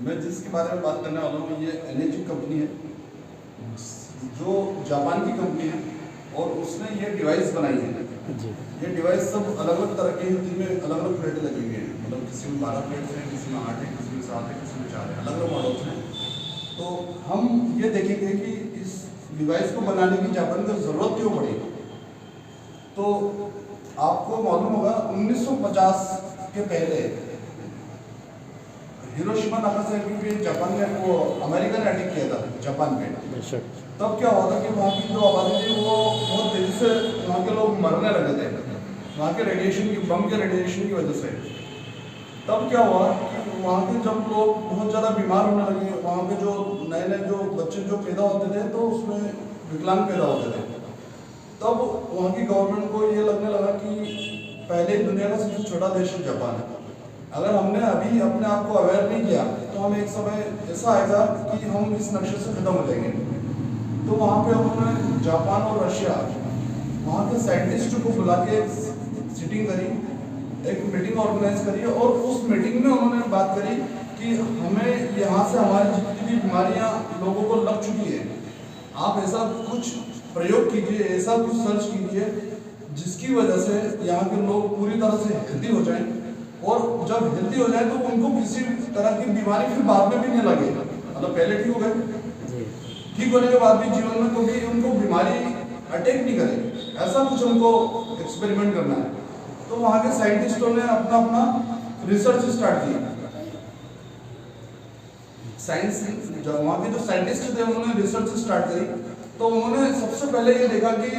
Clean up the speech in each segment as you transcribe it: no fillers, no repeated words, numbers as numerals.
मैं जिसके बारे में बात करने वाला हूँ ये एनर्जी कंपनी है, जो जापान की कंपनी है और उसने ये डिवाइस बनाई है जी। ये डिवाइस सब अलग अलग तरह के हैं, जिनमें अलग अलग प्लेटें लगी हुई हैं। मतलब किसी में 12 प्लेट्स हैं, किसी में 8 है, किसी में 7 है, किसी में 4 है, अलग अलग मॉडल्स हैं। तो हम ये देखेंगे कि इस डिवाइस को बनाने की जापान को ज़रूरत क्यों पड़ी। तो आपको मालूम होगा 1950 के पहले हिरोशिमा नागासाकी पे जापान ने वो अमेरिका ने अटैक किया था जापान पे। बेशक। तब क्या हुआ था कि वहाँ की जो आबादी थी वो बहुत तेज़ी से वहाँ के लोग मरने लगे थे वहाँ के रेडिएशन की बम के रेडिएशन की वजह से। तब क्या हुआ कि वहाँ के जब लोग बहुत ज़्यादा बीमार होने लगे, वहाँ पे जो नए नए जो बच्चे जो पैदा होते थे तो उसमें विकलांग पैदा होते थे। तब वहाँ की गवर्नमेंट को ये लगने लगा कि पहले दुनिया का सबसे छोटा देश जापान है, अगर हमने अभी अपने आप को अवेयर नहीं किया तो हम एक समय ऐसा आएगा कि हम इस नक्शे से खत्म हो जाएंगे। तो वहाँ पे उन्होंने जापान और रशिया वहाँ के साइंटिस्ट को बुला के सिटिंग करी, एक मीटिंग ऑर्गेनाइज करी और उस मीटिंग में उन्होंने बात करी कि हमें यहाँ से हमारी जितनी भी बीमारियाँ लोगों को लग चुकी है, आप ऐसा कुछ प्रयोग कीजिए, ऐसा कुछ सर्च कीजिए जिसकी वजह से यहाँ के लोग पूरी तरह से हेल्दी हो जाएं, और जब हेल्दी हो जाए तो उनको किसी तरह की बीमारी फिर बाद में भी नहीं लगे। मतलब पहले ठीक हो गए, ठीक होने के बाद भी जीवन में कभी उनको बीमारी अटैक नहीं करे, ऐसा कुछ उनको एक्सपेरिमेंट करना है। तो वहाँ के साइंटिस्टों ने अपना अपना रिसर्च स्टार्ट किया। साइंस जब वहाँ के जो साइंटिस्ट थे उन्होंने रिसर्च स्टार्ट करी, तो उन्होंने सबसे पहले ये देखा कि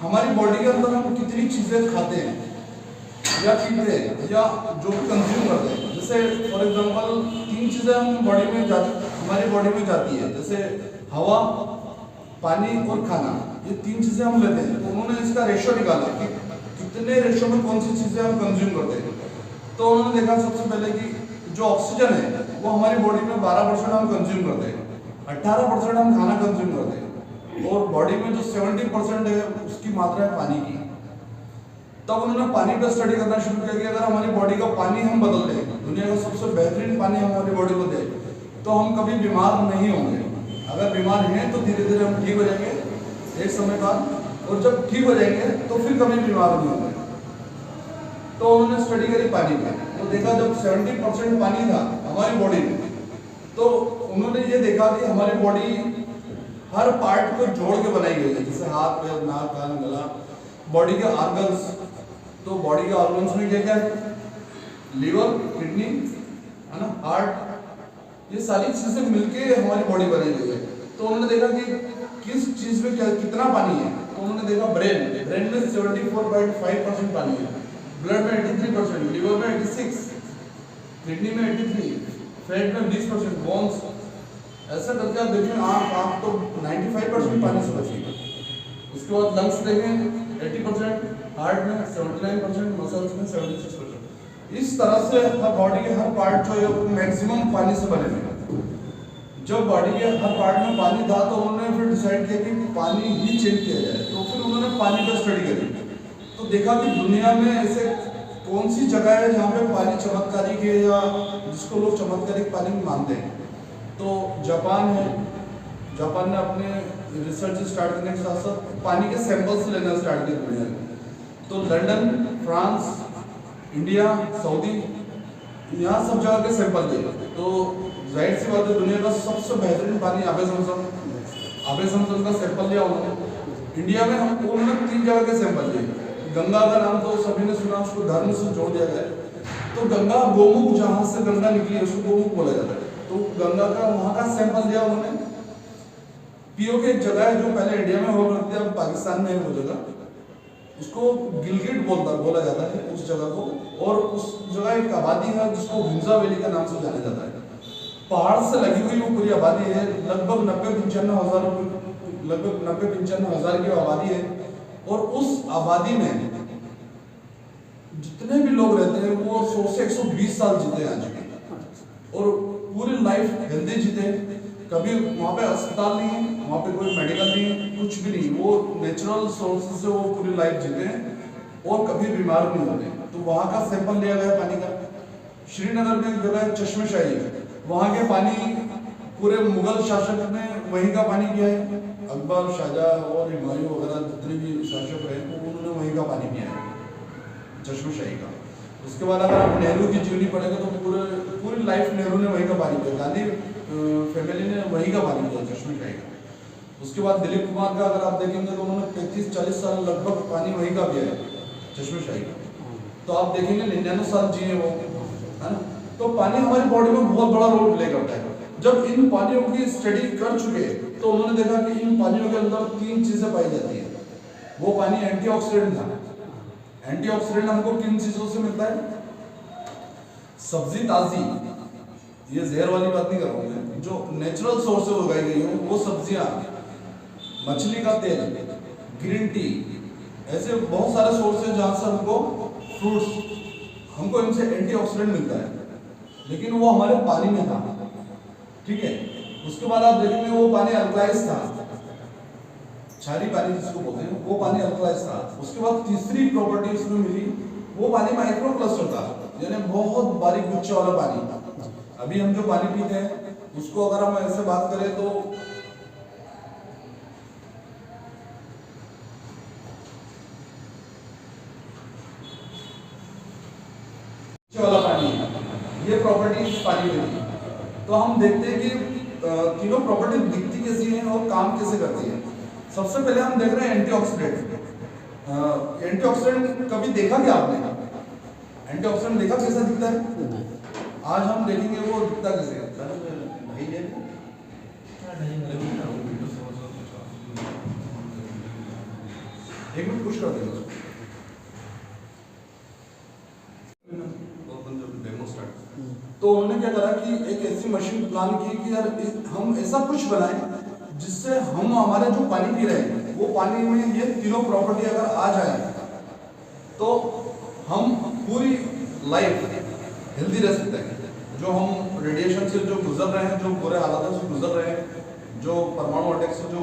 हमारी बॉडी के अंदर हम कितनी चीज़ें खाते हैं या पीते हैं या जो भी कंज्यूम करते हैं। जैसे फॉर एग्जांपल 3 चीज़ें हम बॉडी में हमारी बॉडी में जाती है, जैसे हवा, पानी और खाना, ये 3 चीज़ें हम लेते हैं। तो उन्होंने इसका रेशो निकाला कि कितने रेशो में कौन सी चीज़ें हम कंज्यूम करते हैं। तो उन्होंने देखा सबसे पहले कि जो ऑक्सीजन है वो हमारी बॉडी में 12% हम कंज्यूम करते हैं, 18% हम खाना कंज्यूम करते हैं, और बॉडी में जो 70% है उसकी मात्रा है पानी की। तब उन्होंने पानी पर स्टडी करना शुरू किया कि अगर हमारी बॉडी का पानी हम बदल दें, दुनिया का सबसे बेहतरीन पानी हमारी बॉडी को दे, तो हम कभी बीमार नहीं होंगे। अगर बीमार हैं तो धीरे धीरे हम ठीक हो जाएंगे एक समय बाद, और जब ठीक हो जाएंगे तो फिर कभी बीमार नहीं होंगे। तो उन्होंने स्टडी करी पानी में, तो देखा जब 70% पानी था हमारी बॉडी में, तो उन्होंने ये देखा कि हमारी बॉडी हर पार्ट को जोड़ के बनाई गई है, जैसे हाथ, पैर, नाक, कान, गला, बॉडी के ऑर्गन्स। तो बॉडी के ऑर्गन्स में क्या क्या है, लीवर, किडनी, है ना, हार्ट, ये सारी चीजें मिलके हमारी बॉडी बनी गई है। तो उन्होंने देखा कि किस चीज में कितना पानी है, तो उन्होंने देखा ब्रेन में 74.5% पानी है, ब्लड में 83%, लीवर में 86, किडनी में 83, फैट में 20%, बोन्स, ऐसा करके आप देखें आप तो 95% पानी से बचेगी। उसके बाद लंग्स देखें 80%, हार्ट में 79%, मसल्स में 76%। इस तरह से हर बॉडी के हर पार्ट जो है वो मैक्सिमम पानी से बने हुए हैं। जब बॉडी के हर पार्ट में पानी था तो उन्होंने फिर डिसाइड किया कि पानी ही चेंज किया जाए। तो फिर उन्होंने पानी पर स्टडी करी, तो देखा कि दुनिया में ऐसे कौन सी जगह है जहाँ पे पानी चमत्कारिक है या जिसको लोग चमत्कारिक पानी मानते हैं। तो जापान है, जापान ने अपने रिसर्च स्टार्ट करने के साथ साथ पानी के सैंपल्स लेना स्टार्ट किए दुनिया में। तो लंदन, फ्रांस, इंडिया, सऊदी, यहाँ सब जगह के सैंपल लिए। तो जाहिर सी बात है दुनिया का सबसे बेहतरीन पानी आबे समसम का सैंपल लिया उन्होंने। इंडिया में हम उन्होंने 3 जगह के सैंपल लिए। गंगा का नाम तो सभी ने सुना, उसको धर्म से जोड़ दिया गया है। तो गंगा, गोमुख, जहाँ से गंगा निकली है उसको गोमुख बोला जाता है। तो गंगा का वहाँ का सैंपल लिया उन्होंने। पीओ की एक जगह है जो पहले इंडिया में हुआ करती है, अब पाकिस्तान में है वो जगह, उसको गिलगिट बोला जाता है उस जगह को। और उस जगह एक आबादी है जिसको हुंजा वैली के नाम से जाना जाता है। पहाड़ से लगी हुई वो पूरी आबादी है, लगभग 90-95 हज़ार की आबादी है। और उस आबादी में जितने भी लोग रहते हैं वो 100 से 120 साल जीते हैं आज के, और पूरी लाइफ हेल्दी जीते। कभी वहाँ पे अस्पताल नहीं है, वहाँ पे कोई मेडिकल नहीं है, कुछ भी नहीं, वो नेचुरल सोर्सेज से वो पूरी लाइफ जीते हैं और कभी बीमार नहीं होते। तो वहाँ का सैंपल लिया गया पानी का। श्रीनगर में एक जगह है चश्मेशाही, वहाँ के पानी पूरे मुगल शासक ने वहीं का पानी पिया है, अकबर, शाहजहाँ और हुमायूं वगैरह जितने भी शासक रहे उन्होंने वहीं का पानी पिया है, चश्मशाही का। उसके बाद अगर आप नेहरू की जीवनी पढ़ेंगे तो पूरी लाइफ नेहरू ने वहीं का पानी पिया, गांधी फैमिली ने वहीं का पानी पिया, चश्मशाही का। उसके बाद दिलीप कुमार का अगर आप देखेंगे तो उन्होंने 35-40 साल लगभग पानी वहीं का पिया है, चश्मशाही का। तो आप देखेंगे 99 साल जिए वो, है ना। तो पानी हमारी बॉडी में बहुत बड़ा रोल प्ले करता है। जब इन पानियों की स्टडी कर चुके तो उन्होंने देखा कि इन पानियों के अंदर 3 चीजें पाई जाती है। वो पानी एंटीऑक्सीडेंट था। एंटीऑक्सीडेंट हमको किन चीजों से मिलता है? सब्जी ताजी, ये जहर वाली बात नहीं कर रहा हूँ, जो नेचुरल सोर्स से उगाई गई हो वो सब्जियां, मछली का तेल, ग्रीन टी, ऐसे बहुत सारे सोर्स हैं जहाँ से हमको फ्रूट्स, हमको इनसे एंटीऑक्सीडेंट मिलता है। लेकिन वो हमारे पानी में था, ठीक है। उसके बाद आप देखेंगे वो पानी अल्कलाइज था, क्षारीय पानी जिसको बोलते हैं, वो पानी अल्कलाइज था। उसके बाद तीसरी प्रॉपर्टी उसमें मिली, वो पानी माइक्रो क्लस्टर था, यानी बहुत बारीक गुच्छे वाला पानी। अभी हम जो पानी पीते हैं उसको अगर हम ऐसे बात करें तो वाला पानी, ये प्रॉपर्टी इस पानी में थी। तो हम देखते हैं कि तीनों प्रॉपर्टी दिखती कैसी है और काम कैसे करती है। सबसे पहले हम देख रहे हैं एंटीऑक्सीडेंट। एंटीऑक्सीडेंट कभी देखा क्या आपने? एंटीऑक्सीडेंट देखा कैसा दिखता है? आज हम देखेंगे वो दिखता कैसे है। एक मिनट पुश कर देंगे तो उन्होंने क्या करा कि एक ऐसी मशीन प्लान की कि यार हम ऐसा कुछ बनाएं जिससे हम हमारे जो पानी पी रहे हैं वो पानी में ये तीनों प्रॉपर्टी अगर आ जाए तो हम पूरी लाइफ हेल्दी रह सकते हैं। जो हम रेडिएशन से जो गुजर रहे हैं, जो बुरे हालातों से गुजर रहे हैं, जो परमाणु अटैक से जो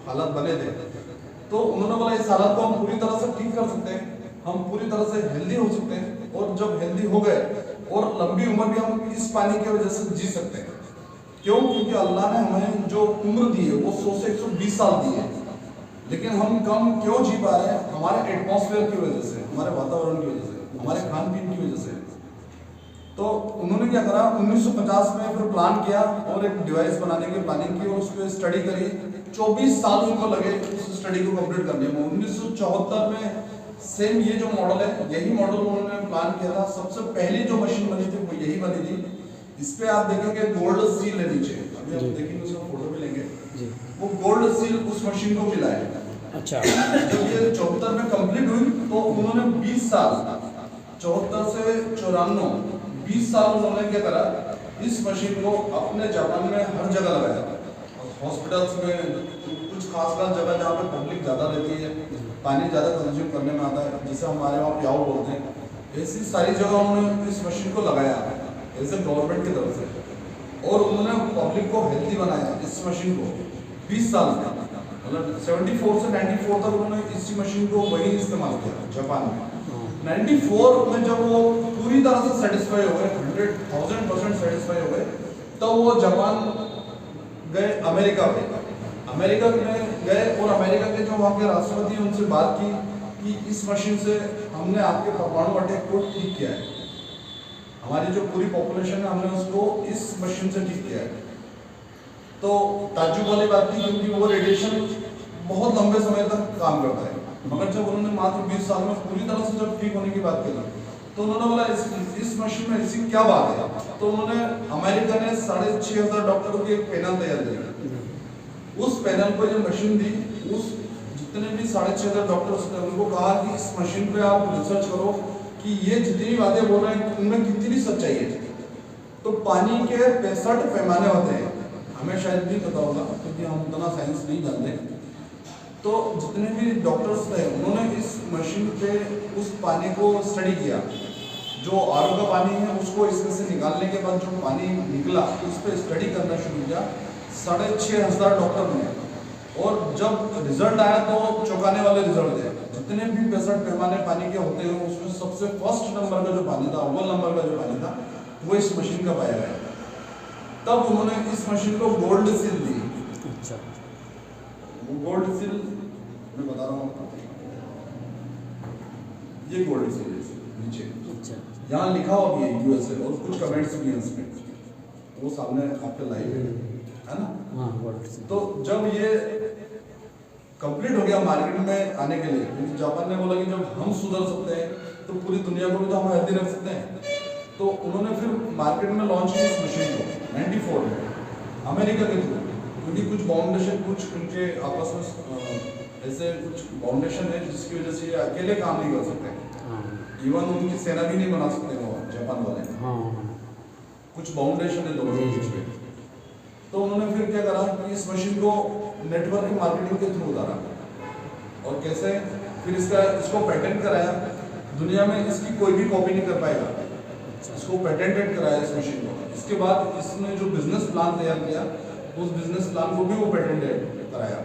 हालात बने थे, तो उन्होंने बोला इस हालत को हम पूरी तरह से ठीक कर सकते हैं, हम पूरी तरह से हेल्दी हो सकते हैं। और जब हेल्दी हो गए और लंबी उम्र भी हम इस पानी की वजह से जी सकते हैं। क्यों? क्योंकि अल्लाह ने हमें जो उम्र दी है वो 100 से 120 साल दी है, लेकिन हम कम क्यों जी पा रहे हैं? हमारे एटमॉस्फेयर की वजह से, हमारे वातावरण की वजह से, हमारे खान पीन की वजह से। तो उन्होंने क्या करा, 1950 में फिर प्लान किया और एक डिवाइस बनाने की प्लानिंग की और उस पर स्टडी करी। 24 साल उनको लगे उस स्टडी को कंप्लीट करने में। 1974 में सेम ये जो मॉडल है, यही मॉडल उन्होंने प्लान किया था। सबसे पहली जो मशीन बनी थी वो यही बनी थी। इस पे आप देखेंगे गोल्ड सील है नीचे, अभी आप देखेंगे उसका फोटो भी लेंगे जी। वो गोल्ड सील उस मशीन को मिला है। अच्छा, जब ये 74 में कंप्लीट हुई तो उन्होंने 20 साल, 74 से 94, 20 साल उन्होंने क्या करा, इस मशीन को अपने जापान में हर जगह लगाया। हॉस्पिटल्स में कुछ खास जगह जहाँ पे पब्लिक ज़्यादा रहती है, पानी ज़्यादा कंज्यूम करने में आता है, जैसे हमारे वहाँ प्याऊ बोलते हैं, ऐसी सारी जगह उन्होंने इस मशीन को लगाया ऐसे गवर्नमेंट की तरफ से। और उन्होंने पब्लिक को हेल्दी बनाया इस मशीन को 20 साल में, मतलब 74 से 94 तक उन्होंने इसी मशीन को वही इस्तेमाल किया जापान में। 94 में जब वो पूरी तरह से सेटिस्फाई हो गए, 100,000% सेटिस्फाई हो गए, तब वो जापान गए अमेरिका में। अमेरिका में गए और अमेरिका के जो वहाँ के राष्ट्रपति उनसे बात की कि इस मशीन से हमने आपके परमाणु अटैक को ठीक किया है, हमारी जो पूरी पॉपुलेशन है हमने उसको इस मशीन से ठीक किया है। तो ताज्जुब वाली बात थी, क्योंकि वो रेडिएशन बहुत लंबे समय तक काम करता है। मगर जब उन्होंने मात्र 20 साल में पूरी तरह से जब ठीक होने की बात की तो उन्होंने बोला इस मशीन में ऐसी क्या बात है। तो उन्होंने, अमेरिका ने 6,500 डॉक्टरों की एक पैनल तैयार किया। उस पैनल को जो मशीन दी, उस जितने भी 6,500 डॉक्टर्स थे उनको कहा कि इस मशीन पे आप रिसर्च करो कि ये जितनी बातें बोल रहे हैं उनमें कितनी सच्चाई है। तो पानी के 65 पैमाने होते हैं, हमें शायद नहीं पता होगा क्योंकि हम उतना साइंस नहीं जानते। तो जितने भी डॉक्टर्स थे उन्होंने इस मशीन पे उस पानी को स्टडी किया। जो आरओ का पानी है उसको इसमें से निकालने के बाद जो पानी निकला उस पर स्टडी करना शुरू किया 6,500 डॉक्टर ने। और जब रिजल्ट आया तो चौंकाने वाले रिजल्ट थे। जितने भी 65 पैमाने पानी के होते हैं उसमें सबसे फर्स्ट नंबर का जो पानी था, अव्वल नंबर का जो पानी था, वो इस मशीन का पाया गया। तब उन्होंने इस मशीन को गोल्ड सील दी। अच्छा वो गोल्ड सील मैं बता रहा हूँ, ये गोल्ड सील है नीचे, अच्छा यहाँ लिखा हुआ भी है यूएसए और कुछ कमेंट्स भी हैं इसमें, वो सामने आपके लाइव है ना। हाँ गोल्ड से। तो जब ये कंप्लीट हो गया मार्केट में आने के लिए, क्योंकि जापान ने बोला कि जब हम सुधर सकते हैं तो पूरी दुनिया को भी तो हम हेल्दी रख सकते हैं, तो उन्होंने फिर मार्केट में लॉन्च की इस मशीन को 94 में अमेरिका के थ्रू, क्योंकि कुछ बाउंडेशन, कुछ उनके आपस में ऐसे कुछ बाउंडेशन है जिसकी वजह से ये अकेले काम नहीं कर सकते, इवन उनकी सेना भी नहीं बना सकते वो जापान वाले, कुछ बाउंडेशन है दोनों के बीच में। तो उन्होंने फिर क्या करा कि इस मशीन को नेटवर्किंग मार्केटिंग के थ्रू उतारा, और कैसे फिर इसको पेटेंट कराया, दुनिया में इसकी कोई भी कॉपी नहीं कर पाएगा, इसको पेटेंटेड कराया इस मशीन को। इसके बाद इसने जो बिजनेस प्लान तैयार किया, उस बिजनेस प्लान को भी वो पेटेंटेड कराया।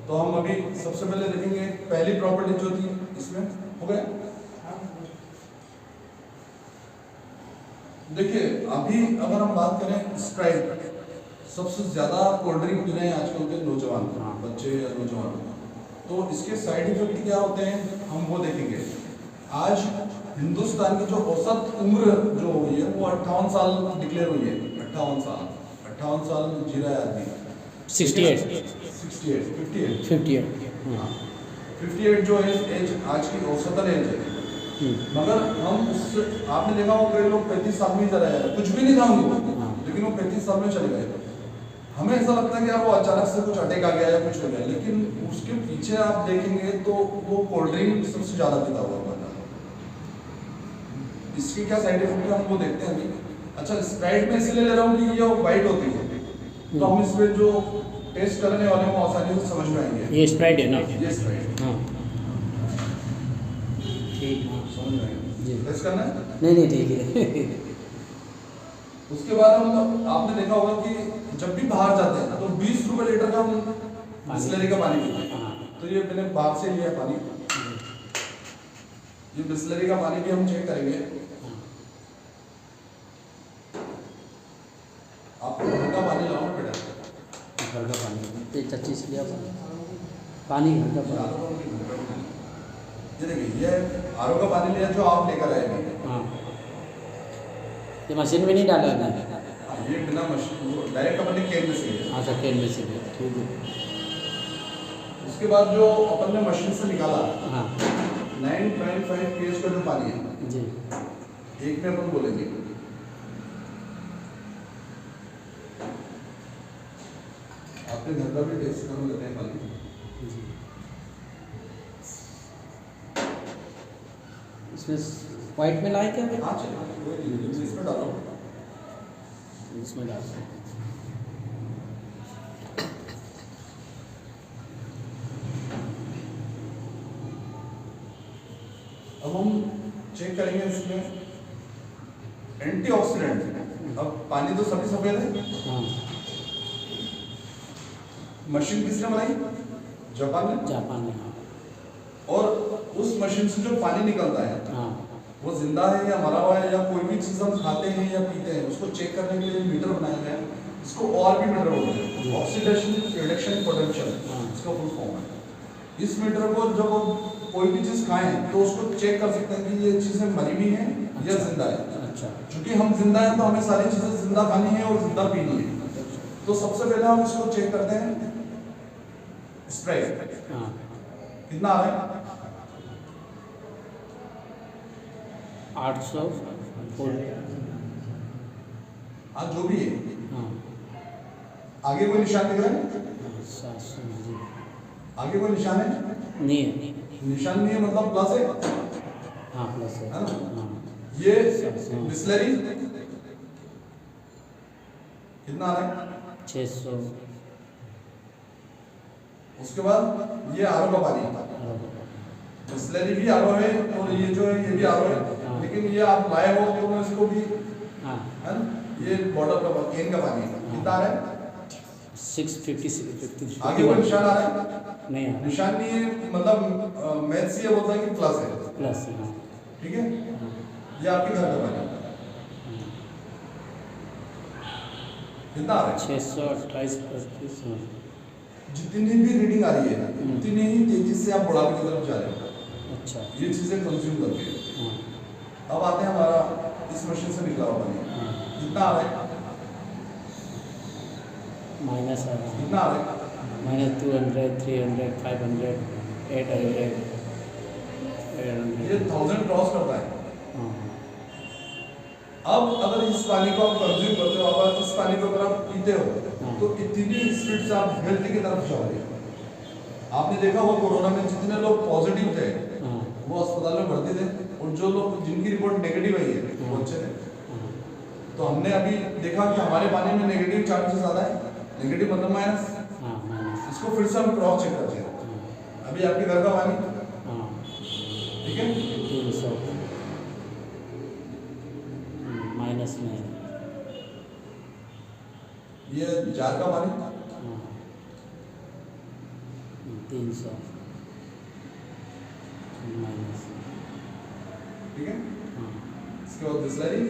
तो हम अभी सबसे पहले देखेंगे पहली प्रॉपर्टी जो थी इसमें, हो गया। देखिए अभी अगर हम बात करें स्प्राइट, सबसे ज्यादा कोल्ड ड्रिंक पी रहे हैं आजकल के नौजवान, बच्चे या नौजवान, तो इसके साइड इफेक्ट क्या होते हैं हम वो देखेंगे। आज हिंदुस्तान की जो औसत उम्र जो हुई है वो 58 साल डिक्लेयर हुई है, 58 साल जी रहा है आदमी। 68 जो है एज आज की औसतन एज है, मगर हम उससे आपने देखा हो कई लोग 35 साल में ही चले गए, कुछ भी नहीं था उनको, लेकिन वो 35 साल में चले गए। हमें ऐसा लगता है कि यार वो अचानक से कुछ अटैक आ गया या कुछ हो गया, लेकिन उसके पीछे आप देखेंगे तो वो कोल्ड ड्रिंक सबसे ज्यादा पीता हुआ बंदा। इसके क्या साइड इफेक्ट है हम वो देखते हैं अभी। अच्छा स्प्राइट में इसलिए ले रहा हूँ कि ये वाइट होती है, तो हम इसमें जो टेस्ट करने वाले हैं वो आसानी से समझ में आएंगे। ये स्प्राइट है ना? ये स्प्राइट, हाँ ठीक है, समझ में आएंगे। जी टेस्ट करना है? नहीं ठीक है। उसके बाद हम आपने देखा होगा कि जब भी बाहर जाते हैं तो 20 रुपए लीटर का हम बिस्लरी का पानी पीते हैं। तो ये मैंने बाहर से लिया पानी, ये बिस्लरी का पानी भी हम चेक करेंगे। आपको घर का पानी लाओ बेटा, घर का पानी चच्ची से लिया पानी, घर का पानी। ये देखिए ये आरओ का पानी लिया जो आप लेकर आए हैं। हाँ ये मशीन में नहीं डाला है? ये बिना मशीन डायरेक्ट अपने केन में से है। अच्छा केन में से, ठीक है। उसके बाद जो अपन ने मशीन से निकाला, हाँ 9.5 pH का जो पानी है जी, एक में अपन बोलेंगे आपने घर का भी टेस्ट कर लेते हैं पानी जी। इसमें वाइट में लाए क्या? हाँ चलिए इसमें डालो, इसमें डाल सकते। अब हम चेक करेंगे इसमें एंटीऑक्सीडेंट। अब पानी तो सभी सफेद है, हाँ मशीन किसने बनाई? जापान ने। जापान में, हाँ। और उस मशीन से जो पानी निकलता है हाँ वो जिंदा है या मरा हुआ है, या कोई भी चीज हम खाते हैं या पीते हैं उसको चेक करने के लिए मीटर बनाया गया है। इसको और भी मीटर बोलते हैं, ऑक्सीडेशन रिडक्शन पोटेंशियल इसका फुल फॉर्म है। इस मीटर को जब कोई भी चीज खाएं तो उसको चेक कर सकते हैं कि ये चीजें मरी हुई हैं या जिंदा है। अच्छा, क्योंकि हम जिंदा हैं तो हमें सारी चीजें जिंदा खानी है और जिंदा पीनी है। तो सबसे पहले हम इसको चेक करते हैं स्प्राइट हाँ कितना आ रहा है। 800 हाँ जो भी है, हाँ आगे कोई निशान दिख रहा है? 700 जी, आगे कोई निशान है? नहीं है, निशान नहीं है मतलब प्लस है, हाँ प्लस है है ना? हाँ। ये बिस्लरी कितना आ रहा है? 600। उसके बाद ये आरओ का पानी, बिस्लरी भी आरओ है और ये जो है ये भी आरओ है, लेकिन ये आप लाए हो तो इसको भी हाँ है ना, ये बॉटल का केन का पानी कितना आ रहा है? 650। आगे कोई निशान आ रहा है? नहीं आ रहा, निशान नहीं है मतलब मैथ से ये बोलता है कि प्लस है, प्लस है हाँ। ठीक है। ये आपके घर का पानी, कितना आ रहा है? 628/35। जितनी भी रीडिंग आ रही है उतनी ही तेजी से आप बुढ़ापे की तरफ जा रहे हो। अच्छा। ये चीज़ें कंज्यूम करके हाँ अब आते हैं हमारा इस मशीन से निकला हुआ पानी हाँ। कितना आ रहा है? माइनस आ रहा है। कितना आ रहा है? -200, 300, 500, 800, 800। ये 1000 क्रॉस करता है। हाँ अब अगर इस पानी को आप कंज्यूम करते हो, अगर इस पानी को अगर आप पीते हो तो इतनी स्पीड से आप हेल्थ की तरफ जाओगे। आपने देखा वो कोरोना में जितने लोग पॉजिटिव थे हाँ वो अस्पताल में भर्ती थे, और जो लोग जिनकी रिपोर्ट नेगेटिव आई है वो अच्छे थे। हाँ। तो हमने अभी देखा कि हमारे पानी में नेगेटिव चार्जेस ज़्यादा है। नेगेटिव मतलब माइनस। हाँ माइनस। इसको फिर से हम क्रॉस चेक करते हैं। अभी आपके घर का पानी हाँ ठीक है, 300 माइनस में है। ये जार का पानी हाँ 300 माइनस। ठीक है। हाँ इसके बाद बिस्लरी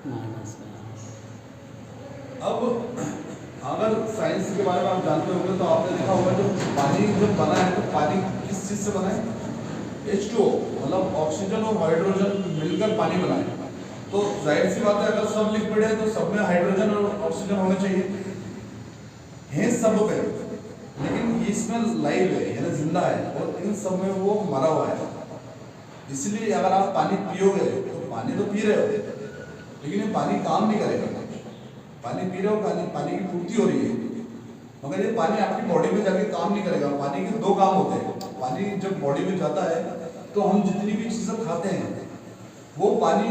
माइनस में। अब अगर साइंस के बारे में आप जानते होंगे तो आपने देखा होगा जो पानी जब बना है तो पानी किस चीज़ से बना है? H2O मतलब ऑक्सीजन और हाइड्रोजन मिलकर पानी बना है। तो जाहिर सी बात है अगर सब लिक्विड है तो सब में हाइड्रोजन और ऑक्सीजन होने चाहिए हैं सब पे, लेकिन इसमें लाइव है यानी जिंदा है और इन सब में वो मरा हुआ है। इसलिए अगर आप पानी पियोगे तो पानी तो पी रहे हो लेकिन ये पानी काम नहीं करेगा। पानी पी रहे हो, पानी की पूर्ति हो रही है, मगर ये पानी आपकी बॉडी में जाके काम नहीं करेगा। पानी के दो काम होते हैं। पानी जब बॉडी में जाता है तो हम जितनी भी चीज़ें खाते हैं वो पानी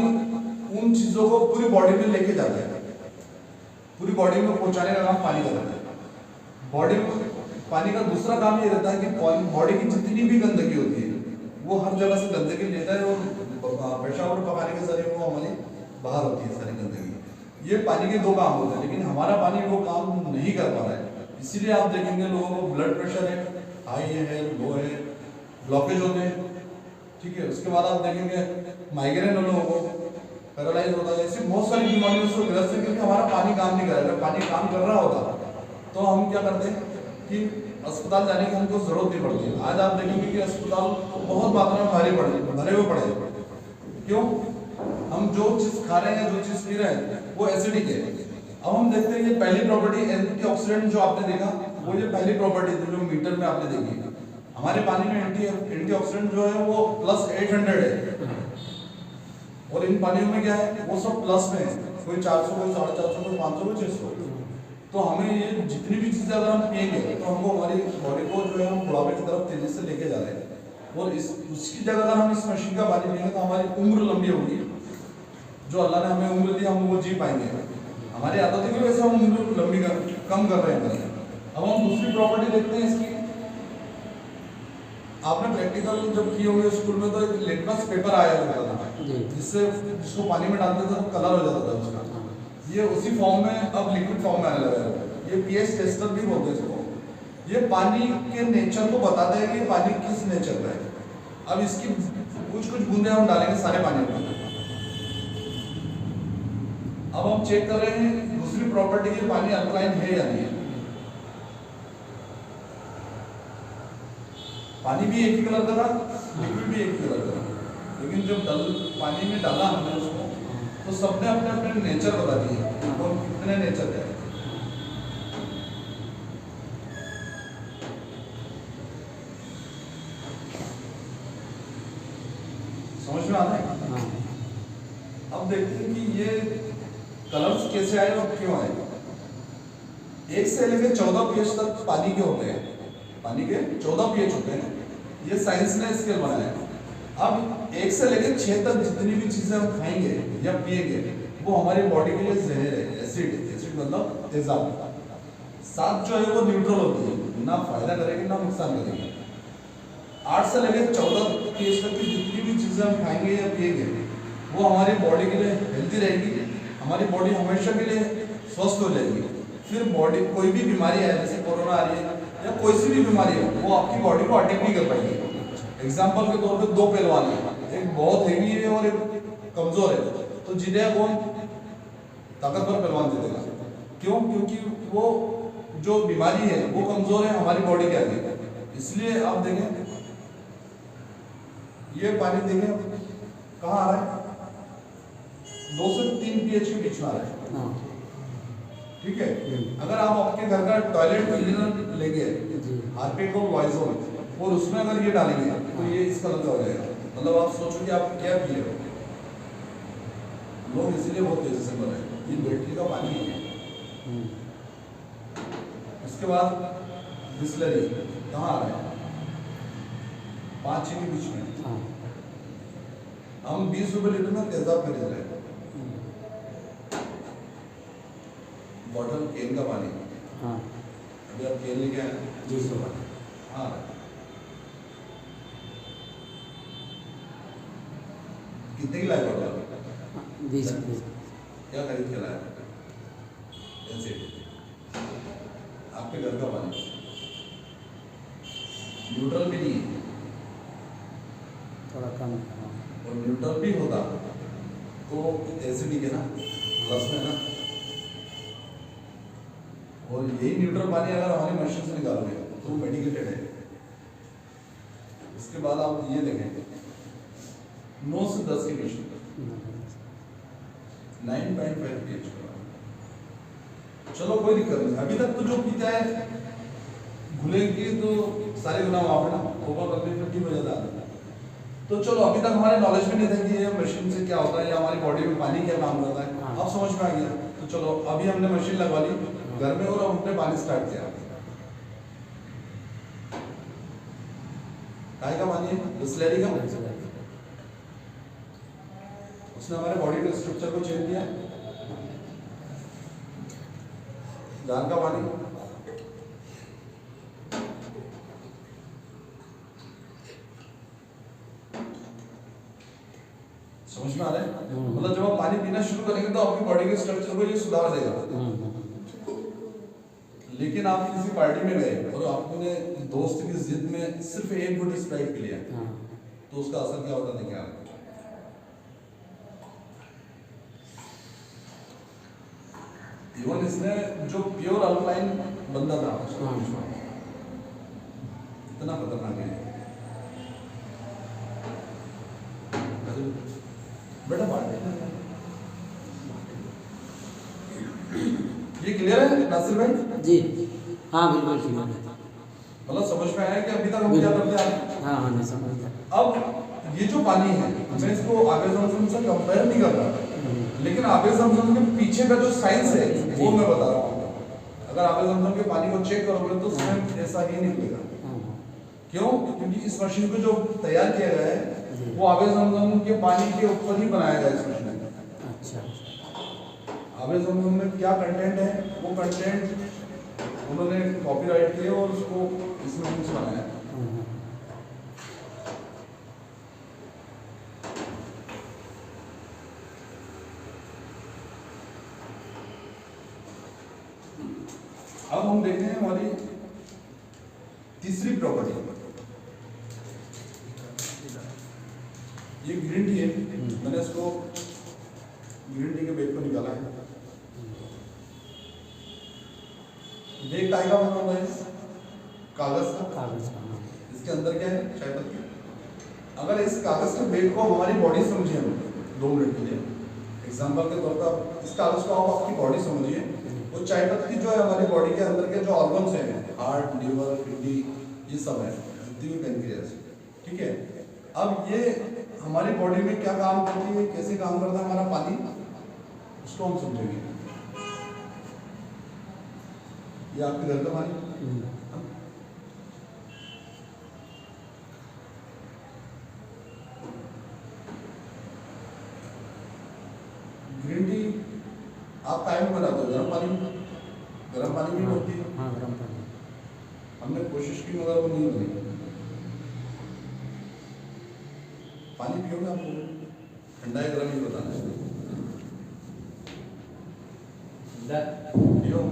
उन चीज़ों को पूरी बॉडी में लेके जाता है, पूरी बॉडी में पहुंचाने का काम पानी का रहता है। बॉडी में पानी का दूसरा काम ये रहता है कि बॉडी की जितनी भी गंदगी होती है वो हर जगह से गंदगी लेता है और पेशाब और पकाने के जरिए वो हमारी बाहर होती है सारी गंदगी। ये पानी के दो काम होते हैं, लेकिन हमारा पानी वो काम नहीं कर पा रहा है। इसीलिए आप देखेंगे लोगों को ब्लड प्रेशर है, हाई है, लो है, ब्लॉकेज होते हैं। ठीक है, उसके बाद आप देखेंगे माइग्रेन लोगों को, पैरालाइज होता है, ऐसी बहुत सारी बीमारियों से ग्रस्त है क्योंकि हमारा पानी काम नहीं कर रहा है। पानी काम कर रहा होता तो हम क्या करते हैं कि अस्पताल जाने की हमको जरूरत नहीं पड़ती। आज आप देखेंगे कि अस्पताल बहुत मात्रा में भरे हुए पड़े। क्यों? हम जो चीज़ खा रहे हैं, जो चीज़ पी रहे हैं वो एसिडिक है। अब हम देखते हैं ये पहली प्रॉपर्टी एंटीऑक्सीडेंट जो आपने देखा वो ये पहली प्रॉपर्टी थी जो मीटर में आपने देखी। हमारे पानी में एंटीऑक्सीडेंट जो है वो +800 है और इन पानियों में क्या है वो सब प्लस में है, कोई 400, कोई 450, कोई 500, कोई 600। तो हमें ये जितनी भी चीज़ें अगर हम पिएंगे तो हमको हमारी बॉडी को जो है हम बुढ़ापे की तरफ तेजी से लेके जा रहे हैं। और उसकी जगह अगर हम इस मशीन का पानी पिएंगे तो हमारी उम्र लंबी होगी। जो अल्लाह ने हमें उम्र दी हम वो जी पाएंगे। हमारी आदत है कि वैसे हम उम्र लंबी कम कर रहे हैं। अब हम दूसरी प्रॉपर्टी देखते हैं इसकी। आपने प्रैक्टिकल जब किए होंगे स्कूल में तो एक लिटमस पेपर आया होता था जिसको पानी में डालते थे तो कलर हो जाता था उसका। ये उसी फॉर्म में अब लिक्विड फॉर्म में आने लगा है। ये पीएच टेस्टर भी बोलते हैं इसको। ये पानी के नेचर को बताता है कि पानी किस नेचर का है। अब इसकी कुछ बूंदे हम डालेंगे सारे पानी में। अब हम चेक कर रहे हैं दूसरी प्रॉपर्टी की पानी अल्कलाइन है या नहीं है। पानी भी एक ही कलर का था, लिक्विड भी एक ही कलर का था, लेकिन जब पानी में डाला हमने उसको तो सबने अपने अपने नेचर बता दिए और कितने नेचर है। समझ में आता है? अब देखते हैं कि ये कलर्स कैसे आए और क्यों आए। 1 से लेकर 14 पीएच तक पानी के होते हैं। पानी के 14 पीएच होते हैं। ये साइंस ने स्केल बनाया है। अब 1 से लेकर 6 तक जितनी भी चीजें हम खाएंगे या पिएंगे वो हमारी बॉडी के लिए जहर है। एसिड मतलब तेजाब। 7 जो है वो न्यूट्रल होती है, ना फायदा करेगी ना नुकसान करेगी। 8 से लेकर 14 पीएच तक की जितनी भी चीजें हम खाएंगे या पिएंगे वो हमारी बॉडी के लिए हेल्दी रहेगी। हमारी बॉडी हमेशा के लिए स्वस्थ हो जाएगी। फिर बॉडी कोई भी बीमारी है, जैसे कोरोना आ रही है या कोई सी भी बीमारी है, वो आपकी बॉडी को अटैक नहीं कर पाएगी। एग्जाम्पल के तौर पे दो पहलवान है, एक बहुत हेवी है और एक कमजोर है, तो जीतेगा कौन? ताकतवर पहलवान जीतेगा। क्यों? क्योंकि वो जो बीमारी है वो कमजोर है हमारी बॉडी के आगे। इसलिए आप देखें, ये पानी देखें कहाँ आ रहा है, 2 से 3 pH के बीच में आ रहा है। हाँ ठीक है। अगर आप आपके घर का टॉयलेट क्लीनर लेंगे, जी हार्पिक और लॉइजॉल, और उसमें अगर ये डालेंगे तो ये इस कलर का हो जाएगा। मतलब आप सोचो कि आप क्या पिए हो। लोग इसीलिए बहुत तेजी से मर रहे हैं, ये बैटरी का पानी है। उसके बाद बिस्लरी कहाँ आ रहा है? 5 के बीच में। हाँ हम 20 रुपए लीटर में तेजाब खरीद रहे हैं। बॉटल केन का पानी, हाँ अभी आप केन लेके आए? जी सर। हाँ, कितने की लाए बॉटल? 20 रुपये। क्या खरीद के लाए? ऐसे आपके घर का पानी न्यूट्रल भी नहीं है, थोड़ा कम है। हाँ और न्यूट्रल भी होता तो एसिडिक है ना, प्लस में ना। और यही न्यूट्रल पानी अगर हमारी मशीन से निकालोगे तो मेडिकेटेड है। उसके बाद आप ये देखें, 9 से 10 के बीच में 9.5 pH का। चलो कोई दिक्कत नहीं, अभी तक तो जो पीता है घुलेंगे तो सारे गुना माफ है ना, ओवर करने में ठीक हो जाता है। तो चलो अभी तक हमारे नॉलेज में नहीं था कि ये मशीन से क्या होता है या हमारी बॉडी में पानी क्या काम करता है। अब समझ में आ गया। तो चलो अभी हमने मशीन लगवा ली घर में और हमने पानी स्टार्ट किया। काय का पानी है? बिस्लरी का। उसने हमारे बॉडी के स्ट्रक्चर को चेंज किया। जान का पानी, समझ में आ रहा है? मतलब जब आप पानी पीना शुरू करेंगे तो आपकी बॉडी के स्ट्रक्चर को ये सुधार देगा। लेकिन आप किसी पार्टी में गए और आपने दोस्त की जिद में सिर्फ एक घुट स्प्राइट पी लिया, तो उसका असर क्या होता है? क्या इवन इसने जो प्योर अल्कलाइन बंदा था उसको इतना खतरनाक है। बेटा ये क्लियर है नासिर भाई? जी हाँ बिल्कुल ठीक है। मतलब समझ में आया कि अभी तक हम क्या करते आ रहे हैं? हाँ हाँ नहीं समझ गया। अब ये जो पानी है मैं इसको आबे ज़मज़म से कंपेयर नहीं कर रहा, लेकिन आबे ज़मज़म के पीछे का जो साइंस है वो मैं बता रहा हूँ। अगर आबे ज़मज़म के पानी को चेक करोगे तो सेम ऐसा ही निकलेगा। क्यों? क्योंकि इस मशीन को जो तैयार किया गया है वो आबे ज़मज़म के पानी के ऊपर ही बनाया गया है इस मशीन में। अच्छा। आबे ज़मज़म में क्या कंटेंट है वो कंटेंट उन्होंने कॉपीराइट किए और उसको इस मशीन से बनाया। अब हम देखते हैं हमारी तीसरी प्रॉपर्टी। ये ग्रीन टी है, मैंने इसको ग्रीन टी के बैग को निकाला है। बैग काय का बना हुआ है? कागज का। कागज का। इसके अंदर क्या है? चाय पत्ती। अगर इस कागज के बैग को हमारी बॉडी समझिए हम 2 मिनट के लिए, एग्जाम्पल के तौर पर इस कागज को आप आपकी बॉडी समझिए। वो चाय पत्ती जो है हमारी बॉडी के अंदर के जो ऑर्गन्स हैं, हार्ट, लीवर, किडनी, ये सब है, जितनी भी पेनक्रियास, ठीक है। अब ये हमारी बॉडी में क्या काम करती है, कैसे काम करता है हमारा पानी, उसको हम समझेंगे। ये आपके घर का पानी, ग्रीन टी आप टाइम में बनाते हो गर्म पानी भी होती है। हाँ गर्म पानी। हमने कोशिश की मगर वो नहीं बनी। पानी पियोगे आपको ठंडा है गर्म ही बताना है। लो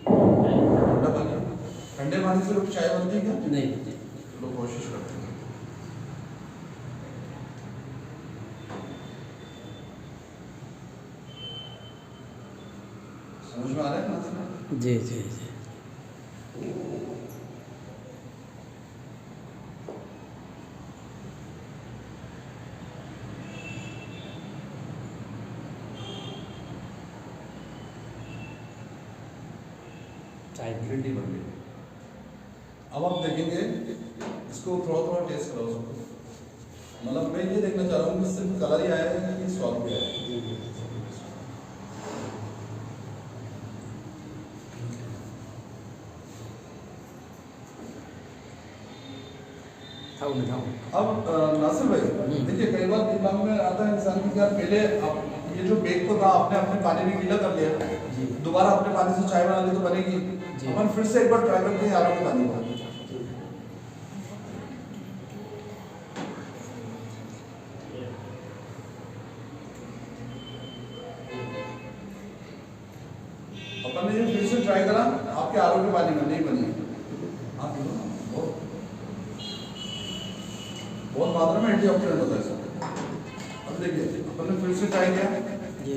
ठंडा पानी, ठंडे पानी से लोग चाय बनती है क्या? नहीं। लोग कोशिश करते हैं। समझ में आ रहा है ना? जी जी जी। चाय ग्रीन टी बन गई। अब आप देखेंगे इसको थोड़ा थोड़ा टेस्ट करो उसको, मतलब मैं ये देखना चाह रहा हूँ कि सिर्फ कलर ही आया है कि स्वाद भी आया है। जी जी। खाओ ना खाओ। अब नासिर भाई देखिए, कई बार दिमाग में आता है इंसान की, यार पहले आप ये जो बेग को था आपने अपने पानी में गीला कर लिया, जी। दोबारा अपने पानी से चाय बना ली तो बनेगी। जी। अपन फिर से एक बार ट्राई करते हैं यारों के पानी को। अपन ने ये फिर से ट्राई करा, आपके आरों के पानी में नहीं बनी। आप पी लो ना, बहुत मात्रा में एंटीऑक्सीडेंट होता है इसमें। अब देखिए अपन ने फिर से ट्राई किया, जी।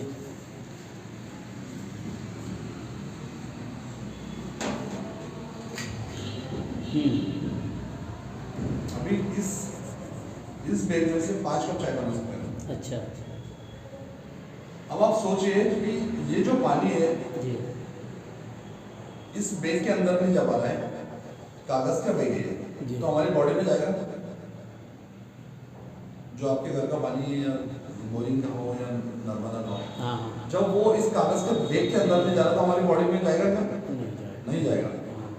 अभी इस बेग में से 5 कप चाय बना सकते हैं। अच्छा। अब आप सोचिए कि ये जो पानी है जी। इस बेग के अंदर नहीं जा पा रहा है, कागज का बेग है जी। तो हमारी बॉडी में जाएगा। जो आपके घर का पानी है या बोरिंग का हो या नर्मदा का हो, हाँ हाँ। जब वो इस कागज के बेग के अंदर नहीं जा रहा तो हमारी बॉडी में जाएगा क्या? नहीं जाएगा। नहीं जाएगा। हाँ।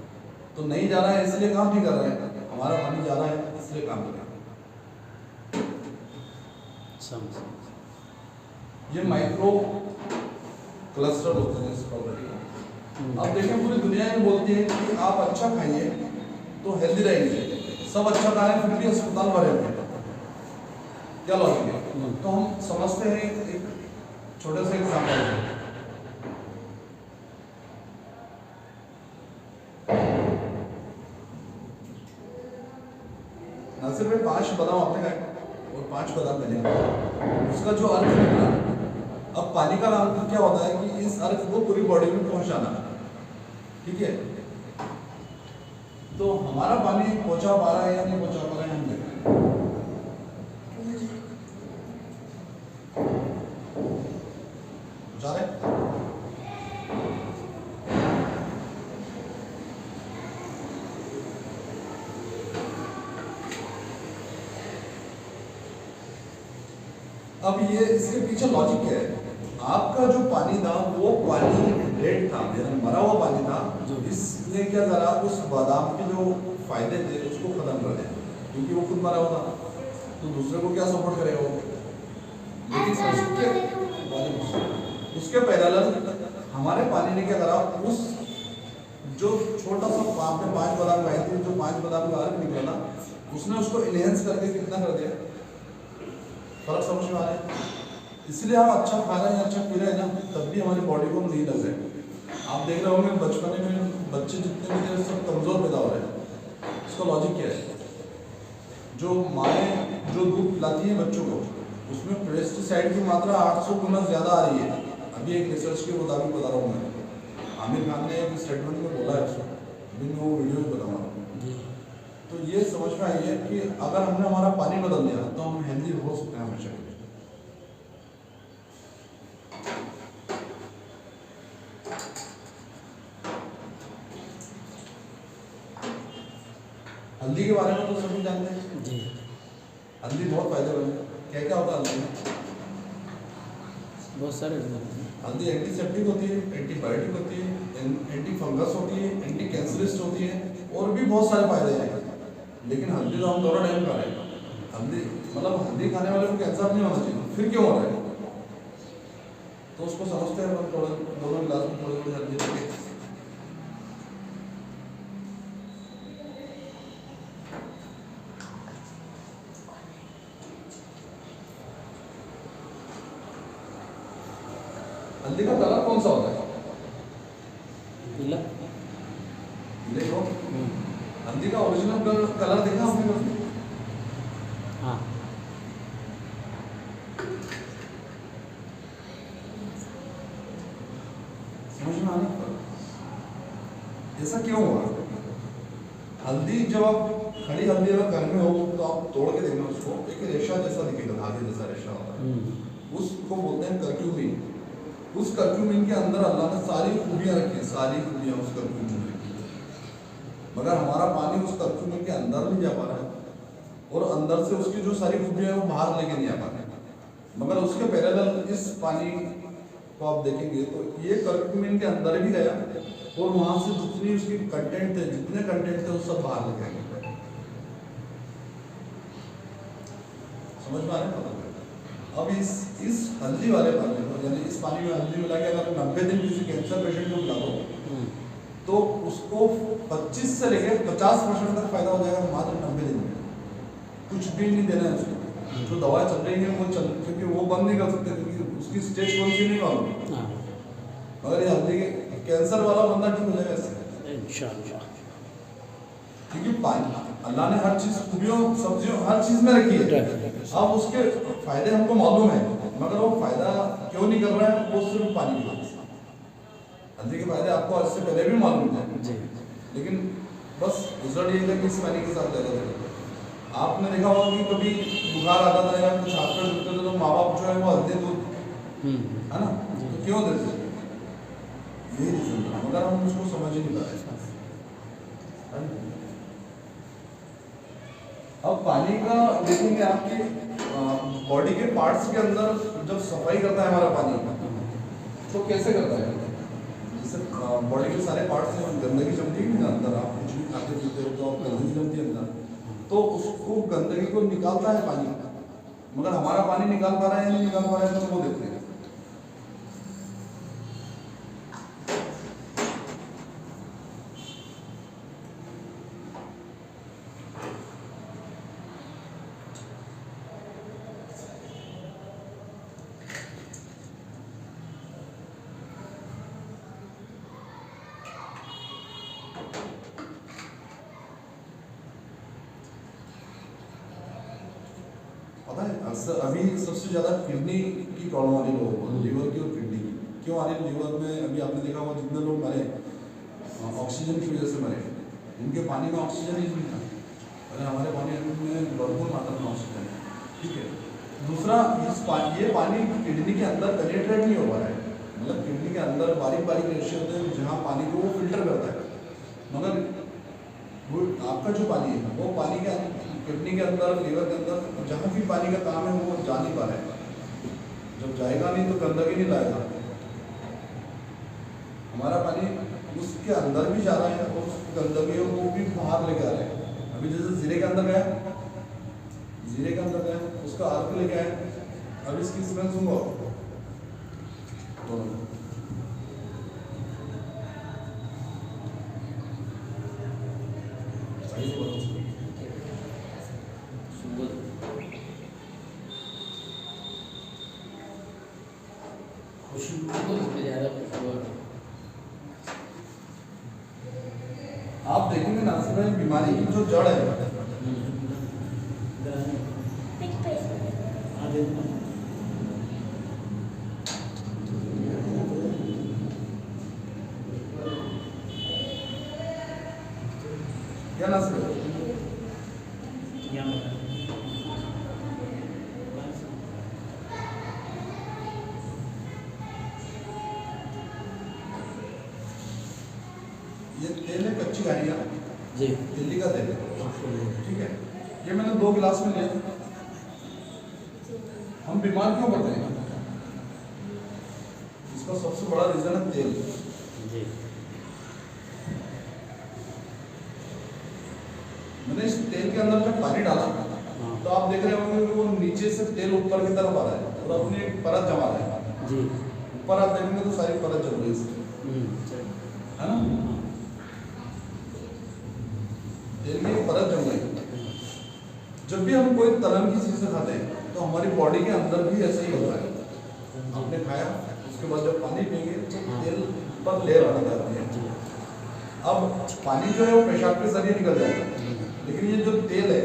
तो नहीं जा रहा है इसलिए काम नहीं कर रहा है, हमारा पानी जा रहा है इसलिए काम कर रहा है। समझ। ये माइक्रो क्लस्टर होते हैं इस प्रॉपर्टी का। अब देखें पूरी दुनिया ये बोलती है कि आप अच्छा खाइए तो हेल्दी रहेंगे, सब अच्छा खा रहे हैं फिर भी अस्पताल भरे हुए हैं, क्या लॉजिक है? तो हम समझते हैं एक छोटे से एग्जाम्पल से। नासिर भाई 5 बादाम आपने खाए और 5 बादाम मैंने, उसका जो अर्थ निकला, अब पानी का अर्थ क्या होता है कि इस अर्थ को पूरी बॉडी में पहुंचाना, ठीक है? तो हमारा पानी पहुंचा पा रहा है या नहीं पहुंचा पा रहा है हम देख रहे हैं। पहुंचा रहे हैं? अब ये इसके पीछे लॉजिक क्या है? आपका जो पानी था वो पानी डेड था, यानी मरा हुआ पानी था, इसने क्या करा, उस बादाम के जो फायदे थे उसको खत्म कर दिया, क्योंकि वो खुद मरा हुआ था तो दूसरे को क्या सपोर्ट करेगा वो। लेकिन उसके पैरेलल हमारे पानी ने क्या करा, उस जो छोटा सा आपने 5 बादाम खाए थे, जो 5 बादाम का अर्क निकला था, उसने उसको इनहेंस करके कितना कर दिया। फर्क समझ में आ रहा है? इसलिए हम अच्छा खा रहे हैं, अच्छा पी रहे हैं ना, तब भी हमारी बॉडी को नहीं लग रहा है। आप देख रहे होंगे बचपन में बच्चे जितने भी थे सब कमज़ोर पैदा हो रहे हैं। इसका लॉजिक क्या है? जो माएँ जो दूध पिलाती हैं बच्चों को, उसमें पेस्टिसाइड की मात्रा 800 गुना ज़्यादा आ रही है। अभी एक रिसर्च के मुताबिक बता रहा हूँ मैं, आमिर खान ने एक स्टेटमेंट में बोला है उसको, अभी मैं वो वीडियो में बताऊँगा। तो ये समझ में आई है कि अगर हमने हमारा पानी बदल दिया तो हम हेल्दी हो सकते हैं हमेशा के लिए। हल्दी के बारे में तो सभी जानते हैं जी। हल्दी बहुत फायदेमंद है। क्या क्या होता है हल्दी में? बहुत सारे हल्दी एंटीसेप्टिक होती है, एंटीबायोटिक होती है, एंटी फंगस होती है, एंटी कैंसरिस्ट होती है, और भी बहुत सारे फायदे हैं। लेकिन हल्दी तो हम दोनों टाइम खा रहे हैं। हल्दी मतलब हल्दी खाने वाले को कैंसर नहीं होना चाहिए, फिर क्यों हो रहा है? तो उसको समझते हैं अपन, थोड़ा दोनों गिलास में थोड़ी थोड़ी हल्दी लेके। हल्दी का कलर कौन सा होता है? पीला। देखो हल्दी का ओरिजिनल कलर देखा आपने कभी? हाँ। समझ में आने पर ऐसा क्यों हुआ? हल्दी जब आप खड़ी हल्दी अगर घर में हो तो आप तोड़ के देखना उसको, एक रेशा जैसा दिखेगा, धागे जैसा रेशा होता है, उसको बोलते हैं कर्क्यूमिन। उस कर्क्यूमिन के अंदर अल्लाह ने सारी खूबियां रखी हैं, सारी खूबियां उस कर्क्यूमिन में रखी हैं, मगर हमारा पानी उस कर्क्यूमिन के अंदर नहीं जा पा रहा है और अंदर से उसकी जो सारी खूबियां हैं वो बाहर लेके नहीं आ पा रहे। मगर उसके पैरेलल इस पानी को आप देखेंगे तो ये कर्क्यूमिन के अंदर भी गया और वहां से जितनी उसकी कंटेंट थे, जितने कंटेंट थे वो सब बाहर लेके आए। समझ में आ रहा है? अब इस हल्दी वाले पानी को, यानी इस पानी में हल्दी मिला के अगर 90 दिन किसी कैंसर पेशेंट को मिला दो तो उसको 25 से लेकर 50% तक फायदा हो जाएगा मात्र 90 दिन में। कुछ भी नहीं देना है उसको, जो दवा चल रही है वो चल, क्योंकि वो बंद नहीं कर सकते क्योंकि उसकी स्टेज कौन सी नहीं मालूम। मगर ये हल्दी के कैंसर वाला बंदा ठीक हो जाएगा इससे इंशाअल्लाह, क्योंकि पानी अल्लाह ने हर चीज खूबियों सब्जियों हर चीज में रखी है। अब उसके फायदे हमको मालूम है, मगर वो फायदा क्यों नहीं कर रहा है, वो सिर्फ पानी की वजह से। हल्दी के फायदे आपको इससे पहले भी मालूम है, लेकिन बस रिजल्ट ये था कि इस पानी के साथ लगा था। आपने देखा होगा कि कभी बुखार आता था या कुछ हाथ पैर दुखते थे तो माँ बाप जो है वो हल्दी दूध, है ना, तो क्यों देते? यही रीजन था, मगर हम उसको समझ ही नहीं पा रहे। अब पानी का देखेंगे आपके बॉडी के पार्ट्स के अंदर जब सफाई करता है हमारा पानी तो कैसे करता है? जैसे बॉडी के सारे पार्ट्स में गंदगी जमती है ना अंदर, आप कुछ भी खाते पीते हो तो आप गंदगी जमती है अंदर, तो उसको गंदगी को निकालता है पानी, मगर हमारा पानी निकाल पा रहा है या नहीं निकाल पा रहा है तो वो देखते हैं। पता है अक्सर अभी सबसे ज़्यादा किडनी की प्रॉब्लम आ रही है लोगों को, लीवर की और किडनी की। क्यों आ रही है? लीवर में अभी आपने देखा होगा जितने लोग मरे ऑक्सीजन की वजह से मरे, उनके पानी में ऑक्सीजन ही नहीं था, अगर हमारे पानी में भरपूर मात्रा में ऑक्सीजन है। ठीक है, दूसरा ये पानी किडनी के अंदर पेनिट्रेट नहीं हो पा रहा है, मतलब किडनी के अंदर बारीक बारीक रेशे होते हैं जहाँ पानी को वो फिल्टर करता है, मगर वो आपका जो पानी है वो पानी के किडनी के अंदर, लीवर के अंदर जहाँ भी पानी का काम है वो जा नहीं पा रहा है। जब जाएगा नहीं तो गंदगी नहीं लाएगा, हमारा पानी उसके अंदर भी जा रहा है और उस गंदगियों को भी बाहर लेके आ रहे हैं। अभी जैसे जीरे के अंदर गया, जीरे के अंदर गया उसका अर्क लेके आए, अब इसकी स्मेल सुनो सही से बोलो। आप देखेंगे नासिर भाई बीमारी की जो जड़ है क्या नासिर भाई? ये तेल है कच्ची घानियाँ जी, दिल्ली का तेल है, ठीक है, ये मैंने 2 गिलास में लिया। हम बीमार क्यों पड़ते हैं? इसका सबसे बड़ा रीजन है तेल। जी, मैंने इस तेल के अंदर जब पानी डाला तो आप देख रहे होंगे कि वो नीचे से तेल ऊपर की तरफ आ रहा है और अपनी एक परत जमा रहा है। जी, ऊपर आप देखेंगे तो सारी परत जम रही है इसकी, है ना, तेल की एक परत जम रही है। जब भी हम कोई तलन की चीजें खाते हैं तो हमारी बॉडी के अंदर भी ऐसा ही होता है, आपने खाया, उसके बाद जब पानी पिएंगे तो तेल पर लेयर बन जाती है। अब पानी जो है वो पेशाब के जरिए निकल जाएगा, लेकिन ये जो तेल है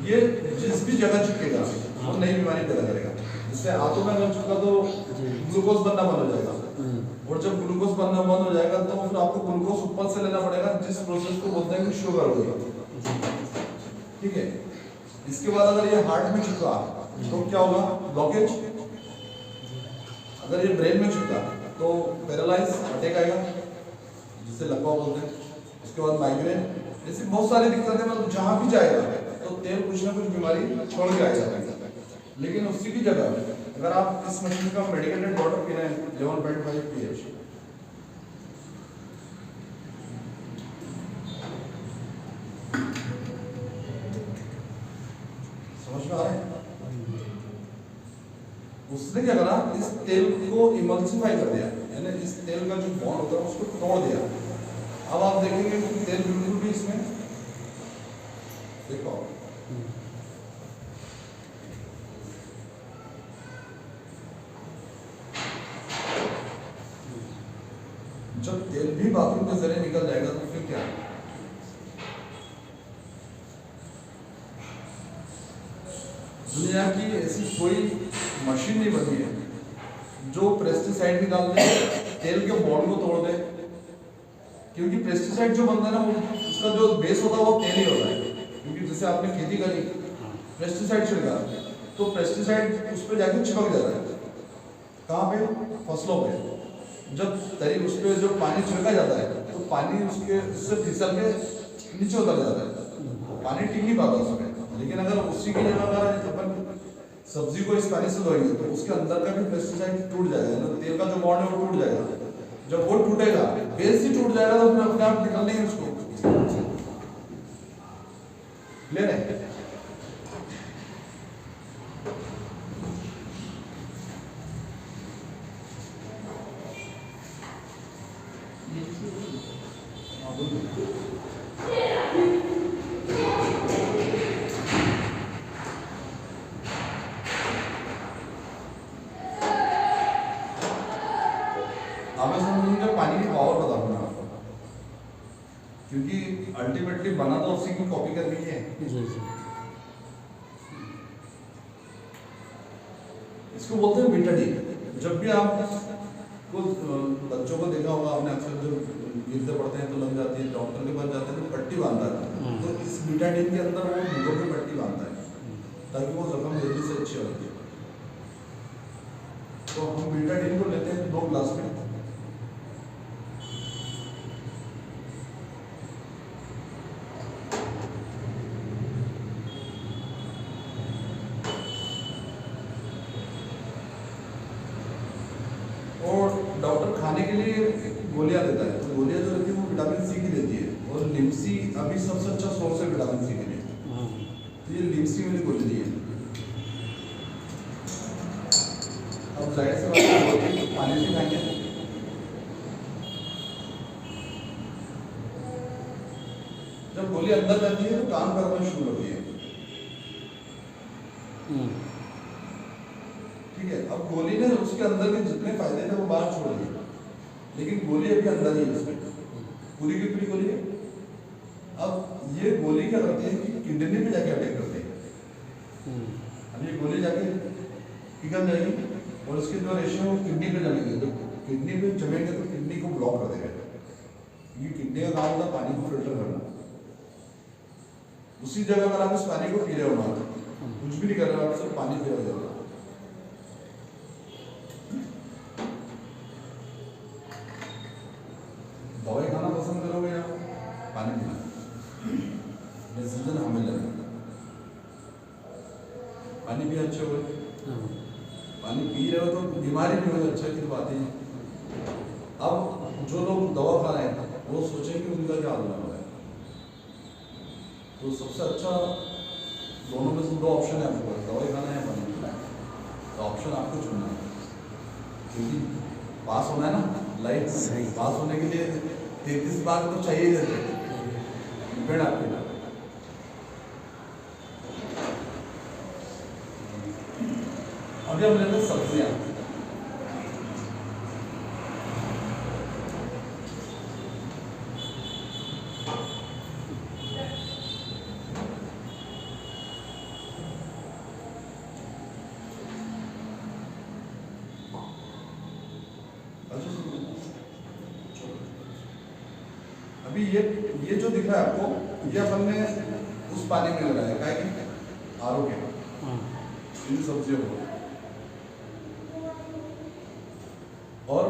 ये जिस भी जगह चिपकेगा वो नई बीमारी पैदा करेगा। जिससे आंतों में अगर चिपका तो ग्लूकोज बनना बंद हो जाएगा, और जब ग्लूकोज बनना बंद हो जाएगा तो फिर आपको ग्लूकोज ऊपर से लेना पड़ेगा, जिस प्रोसेस को बोलते हैं कि शुगर होगी। ठीक है, इसके बाद अगर ये हार्ट में चिपका तो क्या होगा, ब्लॉकेज। अगर ये ब्रेन में चिपका तो पैरालाइज, अटैक आएगा, जिसे लकवा बोलते हैं। उसके बाद माइग्रेन, ऐसी बहुत सारी दिक्कतें, मतलब जहां भी जाएगा तो तेल कुछ ना कुछ बीमारी छोड़ के आएगा। लेकिन उसी की जगह अगर आप इस मशीन का मेडिकेटेड वाटर पी रहे हैं 11.5 pH, समझ में आ रहा है? उसने क्या करा, इस तेल को इमल्सिफाई कर दिया, यानी इस तेल का जो बॉन्ड होता है उसको तोड़ दिया। अब आप देखेंगे कि तेल बिल्कुल भी इसमें देखो, जब तेल भी बाथरूम के जरिए निकल जाएगा तो फिर क्या? दुनिया की ऐसी कोई मशीन नहीं बनी है जो पेस्टिसाइड निकाल दे, तेल के बॉन्ड को तोड़ दे। क्योंकि पेस्टिसाइड जो बनता है ना, वो उसका जो बेस होता है वो तेल ही होता है। क्योंकि जैसे आपने खेती करी, पेस्टिसाइड छिड़का, तो पेस्टिसाइड उस पर जाके चिपक जाता है। कहाँ पे? फसलों पे। जब तरी उस पर जो पानी छिड़का जाता है तो पानी उससे फिसल के नीचे उतर जाता है, पानी टिक नहीं पाता उसमें। लेकिन अगर उसी की जगह अगर अपन सब्जी को इस पानी से धोएंगे तो उसके अंदर का भी पेस्टिसाइड टूट जाएगा, तेल का जो बॉन्ड है वो टूट जाएगा। जब वो टूटेगा, बेस ही टूट जाएगा, तो फिर अपने आप निकल लेंगे उसको। क्लियर है? पानी की पावर बताऊंगा आपको, क्योंकि अल्टीमेटली बना तो उसी की कॉपी करनी है। इसको बोलते हैं बीटाडीन। जब भी आप कुछ बच्चों को देखा होगा आपने, अक्सर जो गिरते पड़ते हैं तो लग जाती है, डॉक्टर के पास जाते हैं तो पट्टी बांधता है, तो इस बीटाडीन के अंदर वो नींबू की पट्टी बांधता है ताकि वो जख्म जल्दी से अच्छी होती है। तो हम बीटाडीन को लेते हैं 2 ग्लास में, और डॉक्टर खाने के लिए गोलियां देता है। तो गोलियां जो रहती है वो विटामिन सी की देती है, और लिम्सी अभी सबसे अच्छा सोर्स है विटामिन सी के लिए। तो ये लिम्सी वाली गोली दी है। अब जाहिर सी बात है पानी से खाएंगे, जब गोली अंदर जाती है तो काम करना शुरू होती है। ठीक है, अब गोली ने उसके अंदर के जितने फायदे थे वो बाहर छोड़ दिए, लेकिन गोली अभी अंदर ही है उसमें, पूरी की पूरी गोली है। अब ये गोली क्या करती है कि किडनी पे जाके अटैक करती है। अब ये गोली जाके पिघल जाएगी और इसके जो रेशो है वो किडनी पे जमेंगे, तो किडनी पे जमेंगे तो किडनी को ब्लॉक कर देगा। ये किडनी का काम होता है पानी को फिल्टर करना। उसी जगह अगर आप इस पानी को पी रहे हो, कुछ भी नहीं कर रहे हो, आप सिर्फ पानी पी रहे हो, दवाई खाना पसंद करोगे या पानी पीना? डिसीजन हमें लेना। पानी भी अच्छे हो, पानी पी रहे हो तो बीमारी भी हो, अच्छा की बात है। अब जो लोग दवा खा रहे हैं वो सोचें कि उनका क्या हाल हो रहा है। तो सबसे अच्छा दोनों में से 2 ऑप्शन है आपके पास, दवाई खाना है पानी पीना। तो ऑप्शन आपको चुनना है, क्योंकि पास होना है ना लाइफ में। पास होने के लिए 33 बार तो चाहिए रहते, डिपेंड आपके ऊपर। अभी हम लेते हैं सब्जियां। अच्छा, अभी ये जो दिख रहा है आपको, ये अपन ने उस पानी में लगाया, क्या है कि आरओ के हाँ इन सब्जियों को, और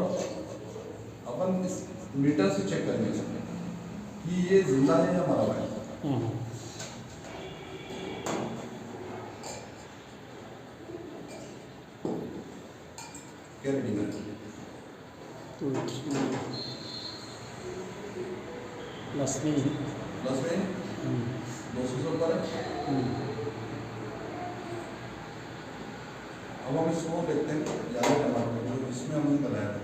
अपन इस मीटर से चेक करेंगे कि ये जिंदा है या मरा हुआ है। हाँ क्या रीडिंग है? तो इसमें प्लस में प्लस में 200 से ऊपर है। अब हम इसको देखते हैं ज़्यादा टमाटर जो इसमें हमने बनाया था।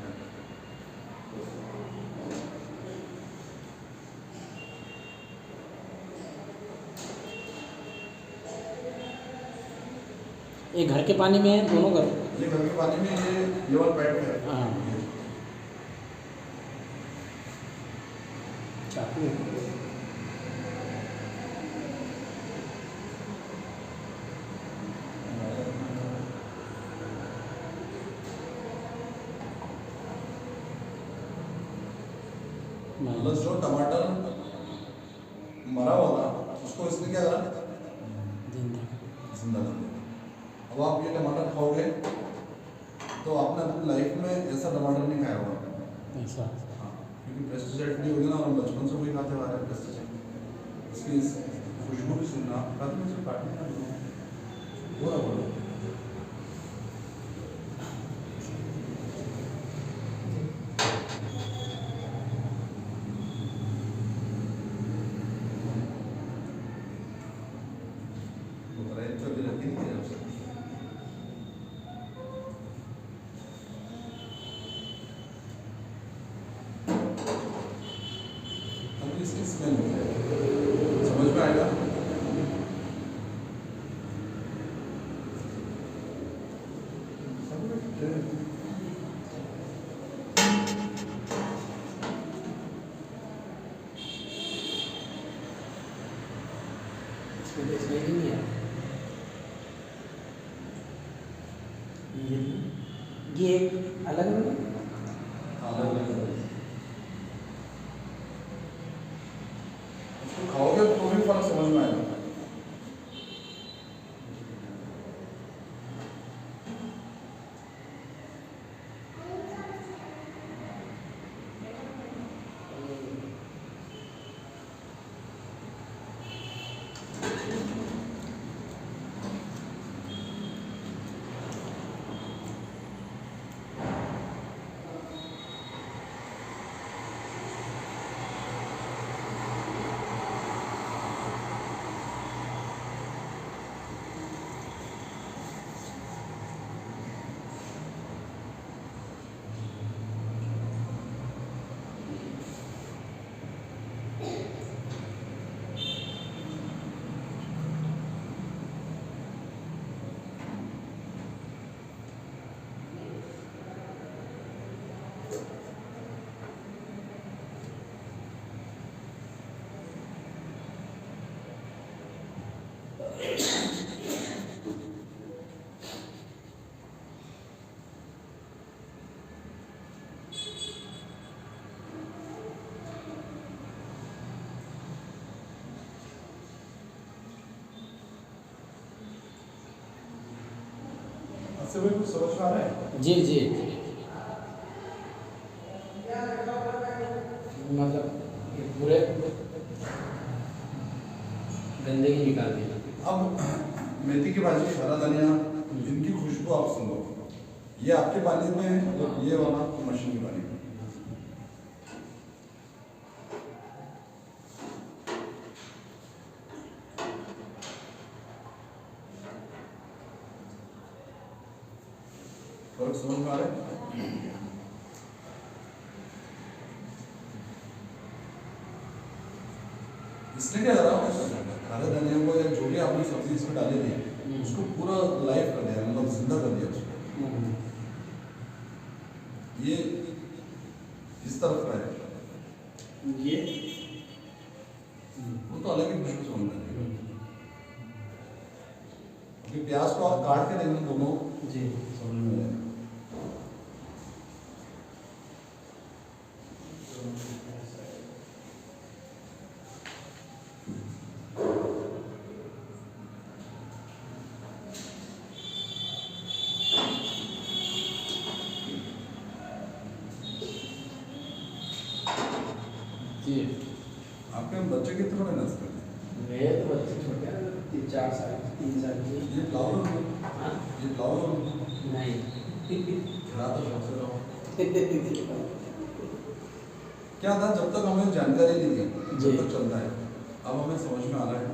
ये घर के पानी में है, दोनों घर। ये घर के पानी में ये लेवल पैड है। हाँ चाकू प्लस जो टमाटर मरा हुआ था उसको इसने क्या करा, जिंदा। जिंदा कर दिया। अब आप ये टमाटर खाओगे तो आपने अपनी लाइफ में ऐसा टमाटर नहीं खाया होगा। ऐसा हाँ, क्योंकि पेस्टिसाइड फ्री होगी ना, और हम बचपन से वही खाते आ रहे हैं पेस्टिसाइड। इसकी खुशबू भी सुनना, खाते में से काटने का बोला बोलो। इसकी स्मेल समझ में आएगा। इसमें तो स्मेल ही नहीं है। ये अलग है। उसको खाओगे तो भी फर्क समझ में आएगा। इससे भी कुछ समझ में आ रहा है? जी जी मतलब ये पूरे गंदगी निकाल दी। अब मेथी की भाजी, हरा धनिया, इनकी खुशबू आप सुनो। ये आपके पानी में है और ये वाला मशीन के पानी में। फर्क समझ में आ रहा है? इसने क्या करा, हरे धनिया को या जो भी आपने सब्जी इसमें डाली थी उसको पूरा लाइव कर दिया, मतलब जिंदा कर दिया उसको। ये इस तरफ का है, ये वो तो अलग ही खुशबू से बनता है। क्योंकि प्याज को आप काट के देखना दोनों जी समझ में आएगा। जी आपके बच्चे कितने बड़े नस्ल में? मेरे तो बच्चे छोटे हैं, 4 साल 3 साल के। ये ब्लाउज हाँ ये ब्लाउज नहीं खिला तो शौक से रहो। क्या था, जब तक हमें जानकारी नहीं थी जब तक चलता है, अब हमें समझ में आ रहा है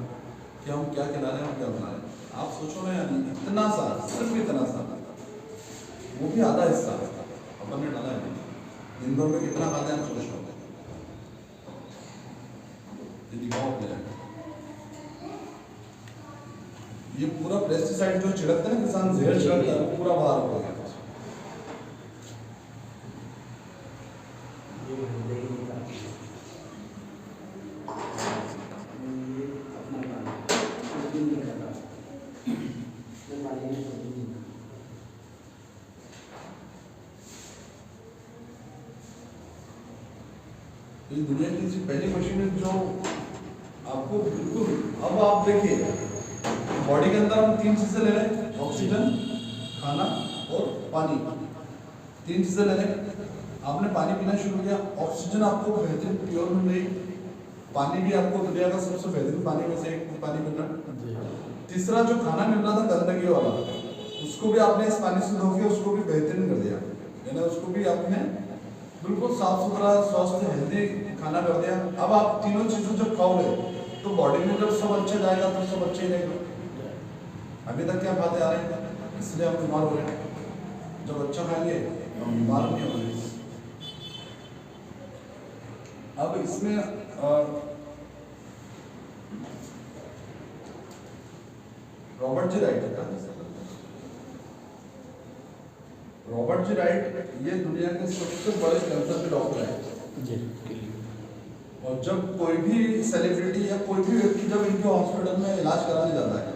कि हम क्या खिला रहे हैं और क्या बना रहे हैं। आप सोचो ना यार, इतना सा, सिर्फ इतना सा, वो भी आधा हिस्सा अपन ने डाला है। दिन भर में कितना खाते हैं हम सोचो, ये दिखाओ अपने। ये पूरा पेस्टिसाइड जो छिड़कते हैं ना किसान, जहर छिड़कता है, वो पूरा बाहर हो गया। ये दुनिया की ऐसी पहली मशीन है जो आपको बिल्कुल, अब आप देखिए बॉडी के अंदर हम 3 चीजें ले रहे हैं, ऑक्सीजन, खाना और पानी। 3 चीजें ले रहे हैं। आपने पानी पीना शुरू किया, ऑक्सीजन आपको बेहतरीन प्योर मिल रही, पानी भी आपको दुनिया का सबसे बेहतरीन पानी में से एक पानी मिल रहा। तीसरा जो खाना मिल रहा था गंदगी वाला, उसको भी आपने इस पानी से धो के उसको भी बेहतरीन कर दिया, यानी उसको भी आपने बिल्कुल साफ सुथरा स्वस्थ हेल्दी खाना कर दिया। अब आप तीनों चीज़ों जब खाओगे तो बॉडी में जब सब अच्छा जाएगा तो सब अच्छे ही रहेगा। अभी तक क्या खाते आ रहे हैं, इसलिए हम बीमार हो रहे हैं। जब अच्छा खाएंगे तो हम बीमार नहीं होंगे। अब इसमें रॉबर्ट जी राइट का, रॉबर्ट जी राइट ये दुनिया के सबसे बड़े कैंसर के डॉक्टर हैं। और जब कोई भी सेलिब्रिटी या कोई भी व्यक्ति जब इनके हॉस्पिटल में इलाज कराने जाता है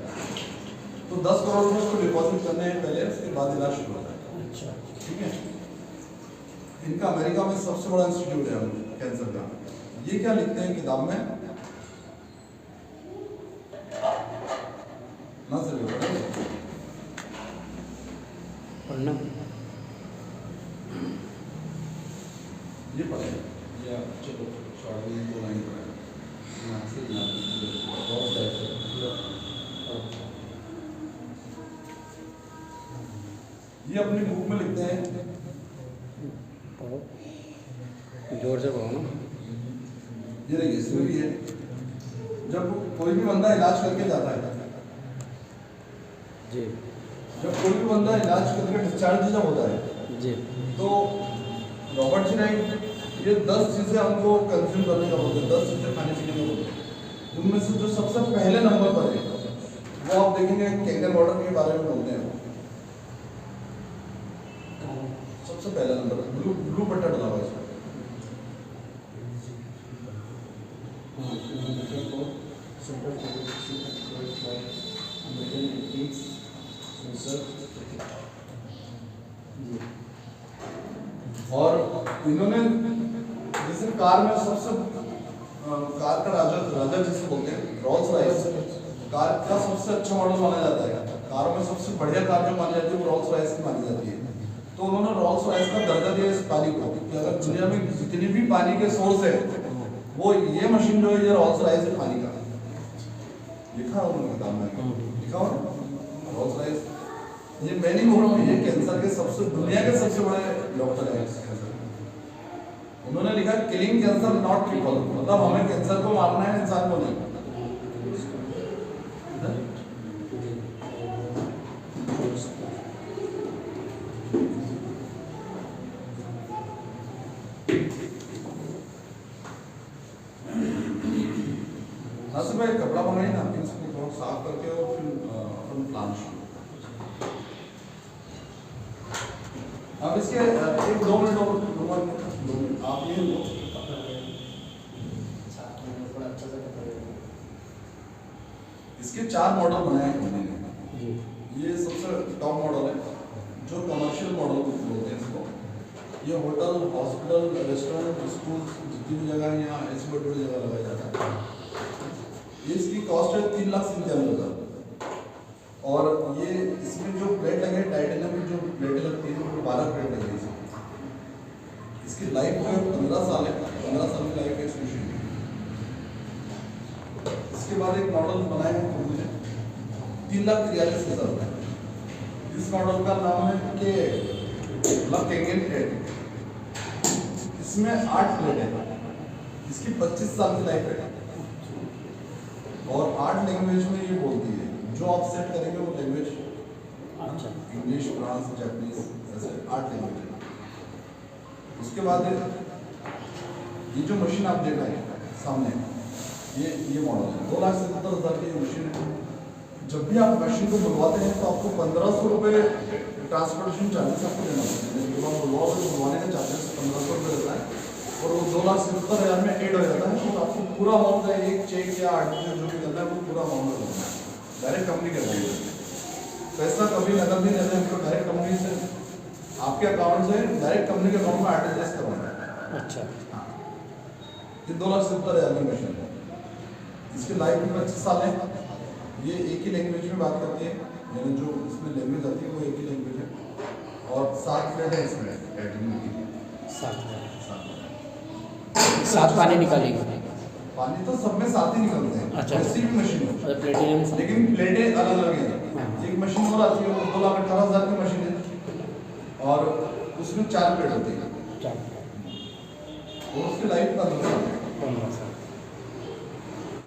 तो 10 करोड़ रुपए उसको डिपॉजिट करने हैं पहले, उसके बाद इलाज शुरू होता है। अच्छा ठीक है, इनका अमेरिका में सबसे बड़ा इंस्टीट्यूट है कैंसर का। ये क्या लिखते हैं किताब में ना, सिर्फ पढ़ना ये पढ़े या चलो शॉर्ट में 2 लाइन पढ़े यहाँ से बहुत ये अपनी बुक में लिखते हैं। जोर से पढ़ो ना। ये देखिए इसमें भी है, जब कोई भी बंदा इलाज करके जाता है, जी जब कोई भी बंदा इलाज करके डिस्चार्ज जब होता है जी, तो रॉबर्ट जी राइट ये 10 चीज़ें हमको कंज्यूम करने का बोलते हैं, 10 चीज़ें खाने पीने का बोलते हैं। उनमें से जो सबसे पहले नंबर पर है वो आप देखेंगे कैंगर वाटर के बारे में बोलते हैं। सबसे पहला नंबर ब्लू बट्टा डाला हुआ है और इन्होंने जैसे कार में सबसे कार का राजा जिसे बोलते हैं रोल्स रॉयस, कार का सबसे अच्छा मॉडल माना जाता है। कारों में सबसे बढ़िया कार जो मानी जाती है वो रोल्स रॉयस की मानी जाती है। तो उन्होंने रोल्स रॉयस का दर्जा दिया इस पानी को कि अगर दुनिया में जितनी भी पानी के सोर्स है वो ये मशीन जो है ये रोल्स रॉयस है पानी का। लिखा उन्होंने किताब में, लिखा हो रोल्स रॉयस। ये मैं नहीं बोल रहा हूँ, ये कैंसर के सबसे दुनिया के सबसे बड़े डॉक्टर है। उन्होंने लिखा किलिंग कैंसर नॉट ट्रिपल, मतलब हमें कैंसर को मारना है, इंसान को नहीं। हाँ भाई कपड़ा मंगाई ना, इसको थोड़ा साफ करके और फिर अपन प्लान शुरू। अब इसके 1-2 मिनट आप ये लो, इसके 4 मॉडल बनाए हैं उन्होंने। ये सबसे टॉप मॉडल है जो कमर्शियल मॉडल बोलते हैं इसको। ये होटल, हॉस्पिटल, रेस्टोरेंट, स्कूल जितनी भी जगह है यहाँ ऐसी बड़ी बड़ी जगह लगाया जाता है। ये इसकी कॉस्ट है 3,97,000। और ये इसमें जो प्लेट लगे टाइटेनियम की जो प्लेटें लगती है वो 12 प्लेट लगी है। इसकी लाइफ जो है 15 साल है, 15 साल की लाइफ है इस मशीन की। इसके बाद एक मॉडल बनाए हैं हमने 3,43,000 में। इस मॉडल का नाम है के केंगन 8। इसमें 8 प्लेट है, इसकी 25 साल की लाइफ है और 8 लैंग्वेज में ये बोलती है। जो आप सेट करेंगे वो लैंग्वेज, अच्छा, इंग्लिश, फ्रांस, जापानीज, ऐसे 8 लैंग्वेज है। उसके बाद ये जो मशीन आप देख रहे हैं सामने, ये मॉडल है 2,77,000 की मशीन है। जब भी आप मशीन को बुलवाते हैं तो आपको 1,500 रुपये ट्रांसपोर्टेशन चार्जेस आपको देना होता है। जब आप बुलवाने का चार्जेस 1,500 रुपये रहता है और वो 2,77,000 में ऐड हो जाता है। तो आपको पूरा अमाउंट है, एक चेक या आर्टिफिशियल जो भी करना है वो पूरा अमाउंट देना है। डायरेक्ट कंपनी कर रही है, पैसा कभी नकद नहीं देते हैं, डायरेक्ट कंपनी से आपके अकाउंट से डायरेक्ट कंपनी के अकाउंट में आरटीजीएस करवाना है। अच्छा, ये 2,77,000 की मशीन है। इसकी लाइफ भी 25 साल है। ये एक ही लैंग्वेज में बात करती है, यानी जो इसमें लैंग्वेज आती है वो एक ही लैंग्वेज है और 7 प्लेट है इसमें कैटरिंग की। 7 पानी निकालेंगे। पानी तो सब में 7 ही निकलते हैं। अच्छा, ऐसी भी मशीन है प्लेटिनियम, लेकिन प्लेटें अलग अलग हैं। एक मशीन और आती है वो 2,18,000 की मशीन है और उसमें 4 प्लेट होती है और उसकी लाइफ का